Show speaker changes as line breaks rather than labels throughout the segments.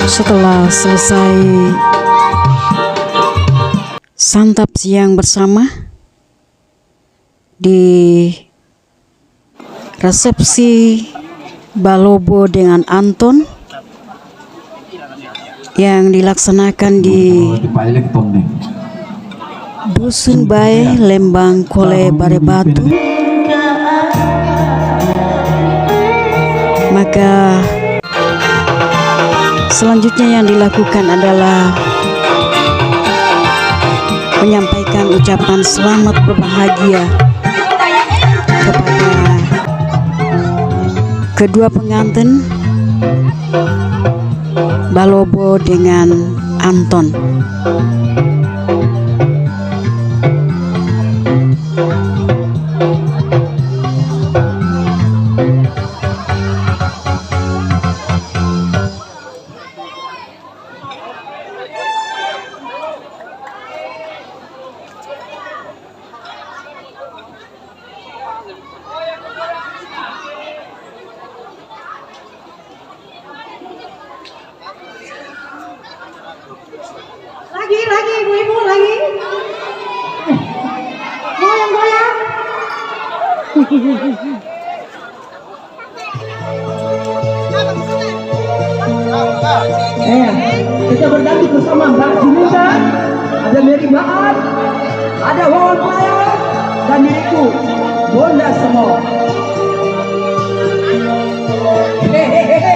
Setelah selesai santap siang bersama di resepsi Balobo dengan Anton yang dilaksanakan di Dusun Bae, Lembang, Kole, Barebatu, maka selanjutnya yang dilakukan adalah menyampaikan ucapan selamat berbahagia kepada kedua pengantin Balobo dengan Anton.
Lagi ibu-ibu lagi goyang-goyang. Kita berdansa bersama Mbak Junita, ada Mary Baat, ada Wawan Maya, dan diriku Bonda Semua. Hehehe.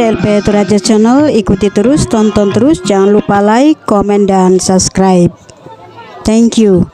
TLP Toraja Channel. Ikuti terus, tonton terus. Jangan lupa like, komen, dan subscribe. Thank you.